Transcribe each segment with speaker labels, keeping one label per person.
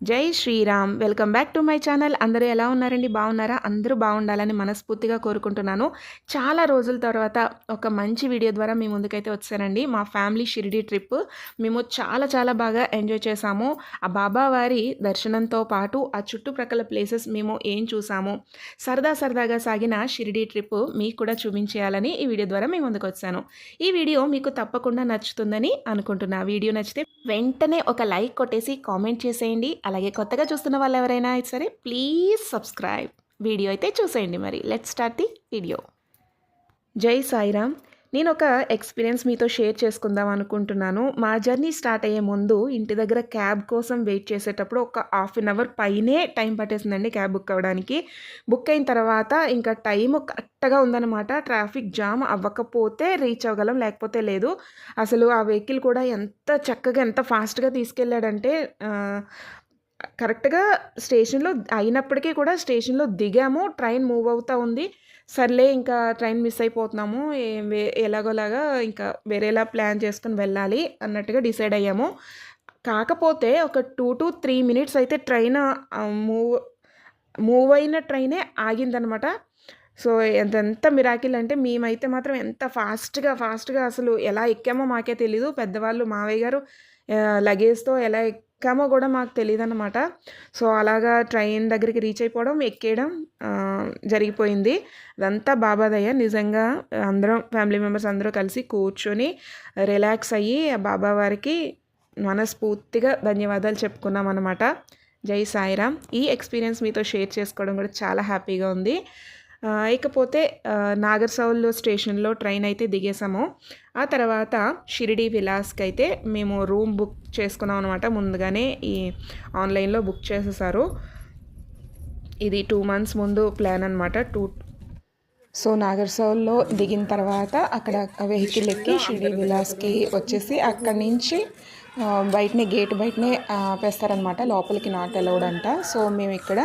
Speaker 1: జై Shriram. Welcome back to my channel. అందరూ ఎలా ఉన్నారండి? బాగున్నారా? అందరూ బాగుండాలని మనస్ఫూర్తిగా కోరుకుంటున్నాను. చాలా రోజుల తర్వాత ఒక మంచి వీడియో ద్వారా మీ ముందుకైతే వచ్చానండి. మా ఫ్యామిలీ షిరిడీ ట్రిప్ మేము చాలా చాలా బాగా ఎంజాయ్ చేశాము. ఆ బాబావారి దర్శనంతో పాటు ఆ చుట్టుప్రక్కల ప్లేసెస్ మేము ఏం చూసాము, సరదాగా సాగిన షిరిడీ ట్రిప్ మీకు కూడా చూపించేయాలని ఈ వీడియో ద్వారా మీ ముందుకు వచ్చాను. ఈ వీడియో మీకు తప్పకుండా నచ్చుతుందని అనుకుంటున్నా. వీడియో నచ్చితే వెంటనే ఒక లైక్ కొట్టేసి కామెంట్ చేసేయండి. అలాగే కొత్తగా చూస్తున్న వాళ్ళు ఎవరైనా సరే ప్లీజ్ సబ్స్క్రైబ్. వీడియో అయితే చూసేయండి. మరి లెట్స్ స్టార్ట్ ది వీడియో. జై సాయిరామ్. నేను ఒక ఎక్స్పీరియన్స్ మీతో షేర్ చేసుకుందాం అనుకుంటున్నాను. మా జర్నీ స్టార్ట్ అయ్యే ముందు ఇంటి దగ్గర క్యాబ్ కోసం వెయిట్ చేసేటప్పుడు ఒక ½ అవర్ పైనే టైం పట్టేసిందండి క్యాబ్ బుక్ అవ్వడానికి. బుక్ అయిన తర్వాత ఇంకా టైం కరెక్ట్గా ఉందన్నమాట. ట్రాఫిక్ జామ్ అవ్వకపోతే రీచ్ అవ్వగలం, లేకపోతే లేదు. అసలు ఆ వెహికల్ కూడా ఎంత చక్కగా ఎంత ఫాస్ట్గా తీసుకెళ్ళాడంటే కరెక్ట్గా స్టేషన్లో అయినప్పటికీ కూడా స్టేషన్లో దిగాము. ట్రైన్ మూవ్ అవుతూ ఉంది. సర్లే ఇంకా ట్రైన్ మిస్ అయిపోతున్నాము, ఎలాగోలాగా ఇంకా వేరేలా ప్లాన్ చేసుకుని వెళ్ళాలి అన్నట్టుగా డిసైడ్ అయ్యాము. కాకపోతే ఒక 2 to 3 మినిట్స్ అయితే ట్రైన్ మూవ్ మూవ్ అయిన ట్రైనే ఆగిందనమాట. సో ఎంత మిరాకిల్ అంటే మేమైతే మాత్రం ఎంత ఫాస్ట్గా అసలు ఎలా ఎక్కామో మాకే తెలీదు. పెద్దవాళ్ళు మావయ్య గారు లగేజ్తో ఎలా ఎక్కామో కూడా మాకు తెలియదన్నమాట. సో అలాగా ట్రైన్ దగ్గరికి రీచ్ అయిపోవడం, ఎక్కేయడం జరిగిపోయింది. అదంతా బాబాదయ్య. నిజంగా అందరం ఫ్యామిలీ మెంబర్స్ అందరూ కలిసి కూర్చొని రిలాక్స్ అయ్యి ఆ బాబా వారికి మనస్ఫూర్తిగా ధన్యవాదాలు చెప్పుకున్నాం అనమాట. జై సాయిరామ్. ఈ ఎక్స్పీరియన్స్ మీతో షేర్ చేసుకోవడం కూడా చాలా హ్యాపీగా ఉంది. ఇకపోతే నాగర్సౌల్ స్టేషన్లో ట్రైన్ అయితే దిగేసాము. ఆ తర్వాత షిరిడీ విలాస్కి అయితే మేము రూమ్ బుక్ చేసుకున్నాం అనమాట. ముందుగానే ఈ ఆన్లైన్లో బుక్ చేసేసారు. ఇది 2 months ముందు ప్లాన్ అనమాట. సో నాగర్సౌల్లో దిగిన తర్వాత అక్కడ వెహికల్ ఎక్కి షిరిడీ విలాస్కి వచ్చేసి అక్కడి నుంచి గేట్ బయటనే ఆపేస్తారనమాట. లోపలికి నాట్ అలౌడ్ అంట. సో మేము ఇక్కడ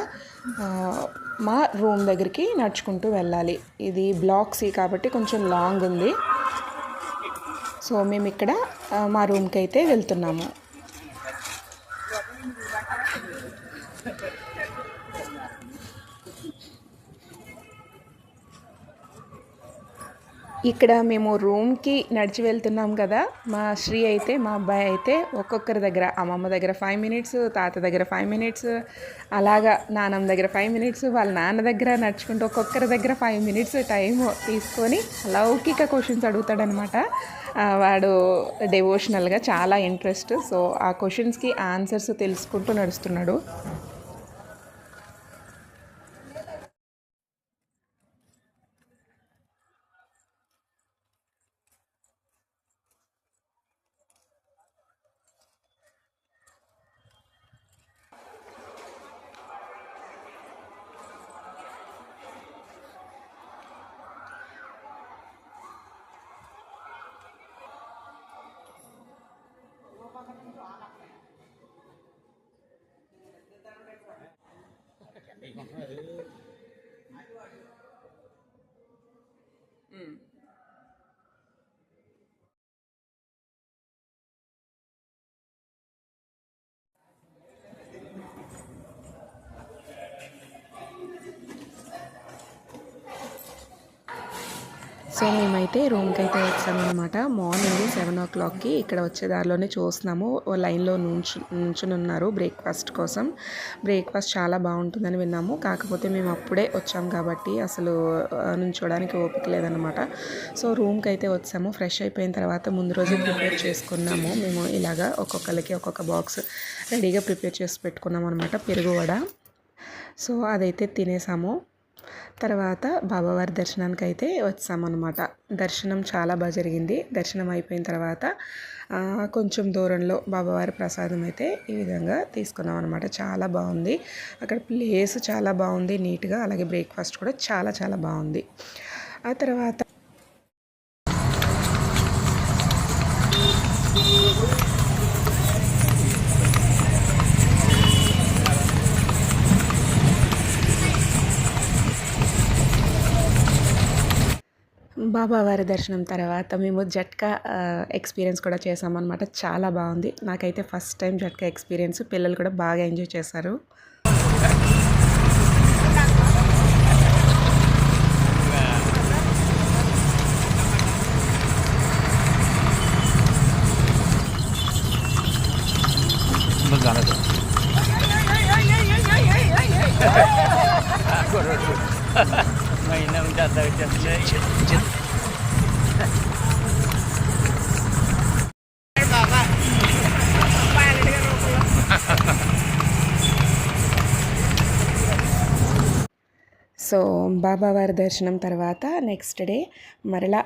Speaker 1: మా రూమ్ దగ్గరికి నడుచుకుంటూ వెళ్ళాలి. ఇది బ్లాక్ C కాబట్టి కొంచెం లాంగ్ ఉంది. సో మేము ఇక్కడ మా రూమ్కి అయితే వెళ్తున్నాము. ఇక్కడ మేము రూమ్కి నడిచి వెళ్తున్నాం కదా. మా అబ్బాయి అయితే ఒక్కొక్కరి దగ్గర, అమ్మమ్మ దగ్గర 5 minutes, తాత దగ్గర 5 minutes, అలాగా నాన్నమ్మ దగ్గర 5 minutes, వాళ్ళ నాన్న దగ్గర నడుచుకుంటూ ఒక్కొక్కరి దగ్గర 5 minutes టైం తీసుకొని లౌకిక క్వశ్చన్స్ అడుగుతాడనమాట. వాడు డెవోషనల్గా చాలా ఇంట్రెస్ట్. సో ఆ క్వశ్చన్స్కి ఆన్సర్స్ తెలుసుకుంటూ నడుస్తున్నాడు. సో మేమైతే రూమ్కి అయితే వచ్చామన్నమాట. మార్నింగ్ 7 o'clockకి ఇక్కడ వచ్చే దారిలోనే చూస్తున్నాము. లైన్లో నుంచుని ఉన్నారు బ్రేక్ఫాస్ట్ కోసం. బ్రేక్ఫాస్ట్ చాలా బాగుంటుందని విన్నాము. కాకపోతే మేము అప్పుడే వచ్చాము కాబట్టి అసలు నుంచోడానికి ఓపిక లేదనమాట. సో రూమ్కి అయితే వచ్చాము. ఫ్రెష్ అయిపోయిన తర్వాత ముందు రోజు ప్రిపేర్ చేసుకున్నాము. మేము ఇలాగా ఒక్కొక్కరికి ఒక్కొక్క బాక్స్ రెడీగా ప్రిపేర్ చేసి పెట్టుకున్నాము అనమాట. పెరుగు వడ. సో అదైతే తినేసాము. తర్వాత బాబావారి దర్శనానికి అయితే వచ్చామన్నమాట. దర్శనం చాలా బాగా జరిగింది. దర్శనం అయిపోయిన తర్వాత కొంచెం దూరంలో బాబావారి ప్రసాదం అయితే ఈ విధంగా తీసుకున్నాం అనమాట. చాలా బాగుంది. అక్కడ ప్లేస్ చాలా బాగుంది నీట్గా. అలాగే బ్రేక్ఫాస్ట్ కూడా చాలా చాలా బాగుంది. ఆ తర్వాత బాబావారి దర్శనం తర్వాత మేము జట్కా ఎక్స్పీరియన్స్ కూడా చేసామన్నమాట. చాలా బాగుంది. నాకైతే ఫస్ట్ టైం జట్కా ఎక్స్పీరియన్స్. పిల్లలు కూడా బాగా ఎంజాయ్ చేశారు. సో బాబావారి దర్శనం తర్వాత నెక్స్ట్ డే మరలా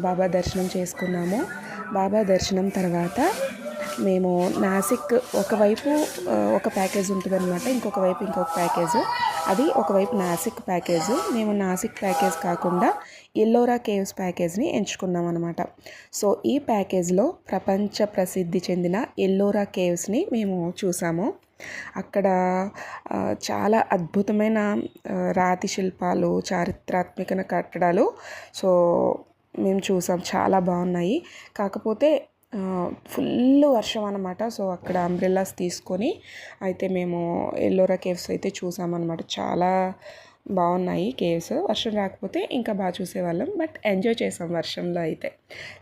Speaker 1: బాబా దర్శనం చేసుకున్నాము. బాబా దర్శనం తర్వాత మేము నాసిక్ ఒకవైపు ఒక ప్యాకేజ్ ఉంటుందన్నమాట, ఇంకొక వైపు ఇంకొక ప్యాకేజ్. అది ఒకవైపు నాసిక్ ప్యాకేజ్. మేము నాసిక్ ప్యాకేజ్ కాకుండా ఎల్లోరా కేవ్స్ ప్యాకేజ్ని ఎంచుకున్నాం అనమాట. సో ఈ ప్యాకేజ్లో ప్రపంచ ప్రసిద్ధి చెందిన ఎల్లోరా కేవ్స్ని మేము చూసాము. అక్కడ చాలా అద్భుతమైన రాతి శిల్పాలు, చారిత్రాత్మక కట్టడాలు సో మేము చూసాం. చాలా బాగున్నాయి. కాకపోతే ఫుల్ వర్షం అనమాట. సో అక్కడ అంబ్రెల్లాస్ తీసుకొని అయితే మేము ఎల్లోరా కేవ్స్ అయితే చూసామన్నమాట. చాలా బాగున్నాయి కేవ్స్. వర్షం రాకపోతే ఇంకా బాగా చూసేవాళ్ళం, బట్ ఎంజాయ్ చేసాం వర్షంలో అయితే.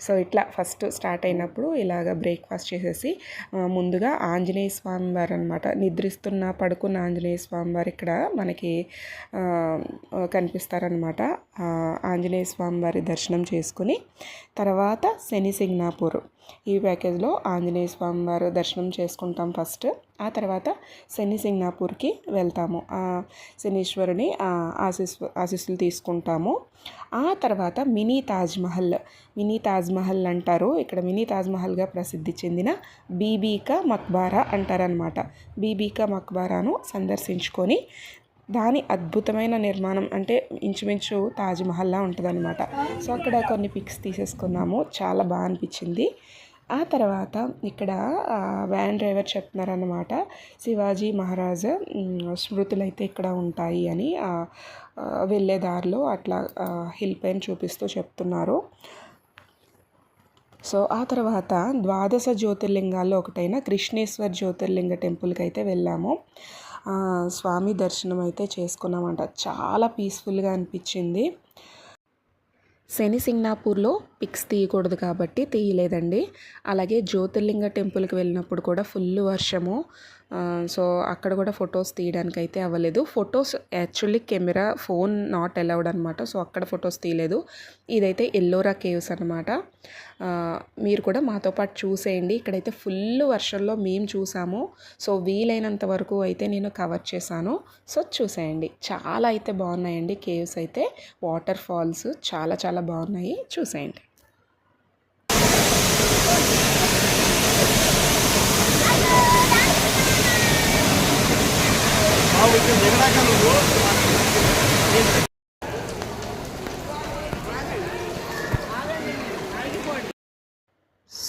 Speaker 1: సో ఇట్లా ఫస్ట్ స్టార్ట్ అయినప్పుడు ఇలాగ బ్రేక్ఫాస్ట్ చేసేసి ముందుగా ఆంజనేయ స్వామి వారు అనమాట, పడుకున్న ఆంజనేయ స్వామి వారు ఇక్కడ మనకి కనిపిస్తారనమాట. ఆంజనేయ స్వామి వారి దర్శనం చేసుకుని తర్వాత శని సింగ్నాపూర్ ఈ ప్యాకేజ్లో ఆంజనేయ స్వామి వారు దర్శనం చేసుకుంటాం ఫస్ట్. ఆ తర్వాత శని సింగ్నాపూర్కి వెళ్తాము. శనీశ్వరుని ఆశీస్సులు తీసుకుంటాము. ఆ తర్వాత మినీ తాజ్మహల్ అంటారు. ఇక్కడ మినీ తాజ్మహల్గా ప్రసిద్ధి చెందిన బీబీ కా మక్బారా అంటారనమాట. బీబీ కా మక్బారాను సందర్శించుకొని దాని అద్భుతమైన నిర్మాణం అంటే ఇంచుమించు తాజ్మహల్లా ఉంటుందన్నమాట. సో అక్కడ కొన్ని పిక్స్ తీసేసుకున్నాము. చాలా బాగా అనిపించింది. ఆ తర్వాత ఇక్కడ వ్యాన్ డ్రైవర్ చెప్తున్నారన్నమాట, శివాజీ మహారాజ్ స్మృతులు అయితే ఇక్కడ ఉంటాయి అని వెళ్ళే దారిలో అట్లా హిల్ పైన చూపిస్తూ చెప్తున్నారు. సో ఆ తర్వాత 12 జ్యోతిర్లింగాల్లో ఒకటైన కృష్ణేశ్వర్ జ్యోతిర్లింగ టెంపుల్కి అయితే వెళ్ళాము. స్వామి దర్శనం అయితే చేసుకున్నామంట. చాలా పీస్ఫుల్గా అనిపించింది. శని సింగ్నాపూర్లో పిక్స్ తీయకూడదు కాబట్టి తీయలేదండి. అలాగే జ్యోతిర్లింగ టెంపుల్కి వెళ్ళినప్పుడు కూడా ఫుల్ వర్షము. సో అక్కడ కూడా ఫొటోస్ తీయడానికి అయితే అవ్వలేదు. Photos actually phone not allowed అనమాట. సో అక్కడ ఫొటోస్ తీయలేదు. ఇదైతే ఎల్లోరా కేవ్స్ అనమాట. మీరు కూడా మాతో పాటు చూసేయండి. ఇక్కడైతే ఫుల్ వర్షంలో మేము చూసాము. సో వీలైనంత వరకు అయితే నేను కవర్ చేశాను. సో చూసేయండి. చాలా అయితే బాగున్నాయండి కేవ్స్ అయితే. వాటర్ ఫాల్స్ చాలా చాలా బాగున్నాయి. చూసేయండి.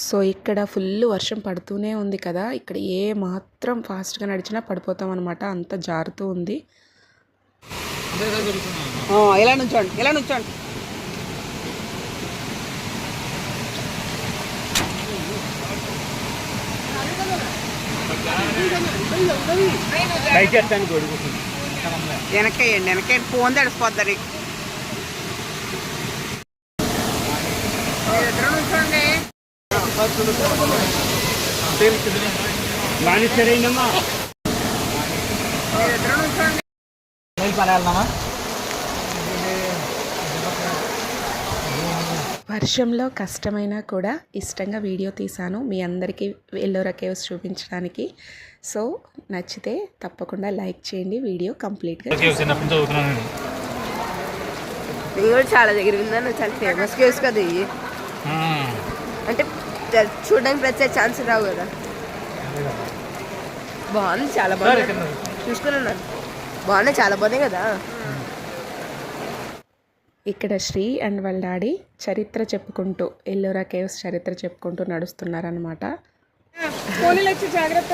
Speaker 1: సో ఇక్కడ ఫుల్ వర్షం పడుతూనే ఉంది కదా. ఇక్కడ ఏ మాత్రం ఫాస్ట్గా నడిచినా పడిపోతాం అనమాట. అంత జారుతూ ఉంది.
Speaker 2: ఎలా నుంచోండి. వెనక్కి ఫోన్ తడిసిపోతుంది.
Speaker 1: వర్షంలో కష్టమైనా కూడా ఇష్టంగా వీడియో తీశాను మీ అందరికీ ఎల్లోరా కేవ్స్ చూపించడానికి. సో నచ్చితే తప్పకుండా లైక్ చేయండి. వీడియో కంప్లీట్గా
Speaker 2: చాలా దగ్గర విన్నాను. చాలా ఫేమస్ కేవ్స్ కదా ఇవి. అంటే చూడడానికి ప్రతి ఛాన్స్ రావు కదా. బాగుంది, చాలా బాగుంది. చూసుకున్నాను, బాగున్నాయి, చాలా బాగున్నాయి కదా.
Speaker 1: ఇక్కడ శ్రీ అండ్ వాళ్ళ డాడీ చరిత్ర చెప్పుకుంటూ ఎల్లోరా కేవ్స్ చరిత్ర చెప్పుకుంటూ నడుస్తున్నారనమాట.
Speaker 2: జాగ్రత్త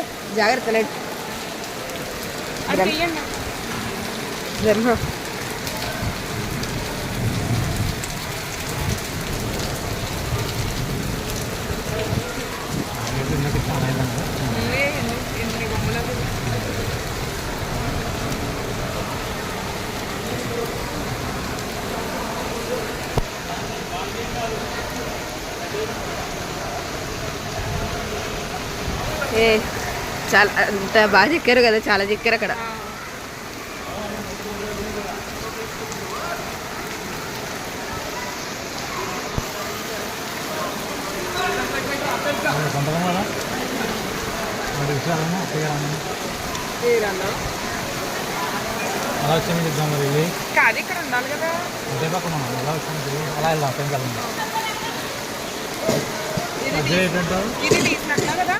Speaker 2: ఏ చాలా అంత బాగా చెక్కారు కదా, చాలా చెక్కారు అక్కడ.
Speaker 3: అలా వచ్చి చూద్దాం మరి.
Speaker 1: కాదు ఇక్కడ ఉండాలి కదా.
Speaker 3: అదే పక్కన అలా వచ్చి అలా వెళ్దాం పెంచాలి.
Speaker 1: ఇది తీసినట్లా కదా.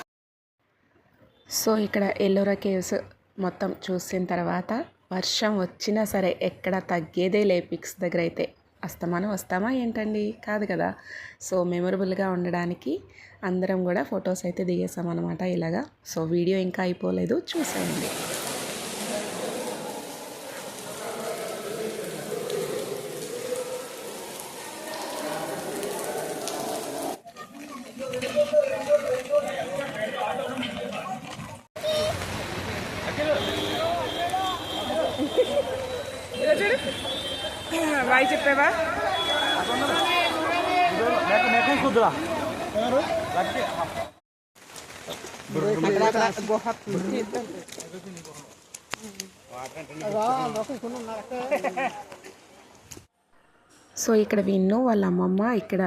Speaker 1: సో ఇక్కడ ఎల్లోరా కేవ్స్ మొత్తం చూసిన తర్వాత వర్షం వచ్చినా సరే ఎక్కడ తగ్గేదే లే. పిక్స్ దగ్గర అయితే అస్తమానం వస్తామా ఏంటండి, కాదు కదా. సో మెమొరబుల్గా ఉండడానికి అందరం కూడా ఫొటోస్ అయితే దిగేసామన్నమాట ఇలాగా. సో వీడియో ఇంకా అయిపోలేదు, చూసేయండి. బాయ్ చెప్పావా? సో ఇక్కడ విన్ను వాళ్ళ అమ్మమ్మ ఇక్కడ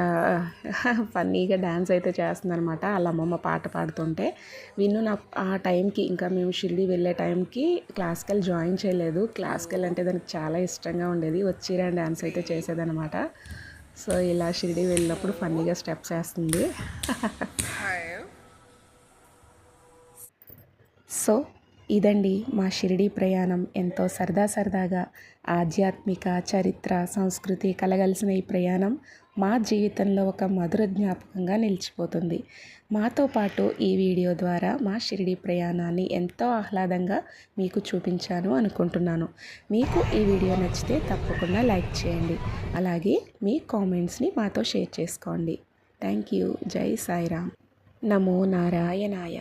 Speaker 1: ఫన్నీగా డ్యాన్స్ అయితే చేస్తుందనమాట. వాళ్ళ అమ్మమ్మ పాట పాడుతుంటే విన్ను నా ఆ టైంకి ఇంకా మేము షిరిడి వెళ్ళే టైంకి క్లాసికల్ జాయిన్ చేయలేదు. క్లాసికల్ అంటే దానికి చాలా ఇష్టంగా ఉండేది, వచ్చిరా డ్యాన్స్ అయితే చేసేదనమాట. సో ఇలా షిరిడి వెళ్ళినప్పుడు ఫన్నీగా స్టెప్స్ వేస్తుంది. సో ఇదండి మా షిరిడి ప్రయాణం. ఎంతో సరదాగా ఆధ్యాత్మిక, చరిత్ర, సంస్కృతి కలగలిసిన ఈ ప్రయాణం మా జీవితంలో ఒక మధుర జ్ఞాపకంగా నిలిచిపోతుంది. మాతో పాటు ఈ వీడియో ద్వారా మా షిరిడి ప్రయాణాన్ని ఎంతో ఆహ్లాదంగా మీకు చూపించాను అనుకుంటున్నాను. మీకు ఈ వీడియో నచ్చితే తప్పకుండా లైక్ చేయండి. అలాగే మీ కామెంట్స్ని మాతో షేర్ చేసుకోండి. Thank you. జై సాయిరామ్. నమో నారాయణాయ.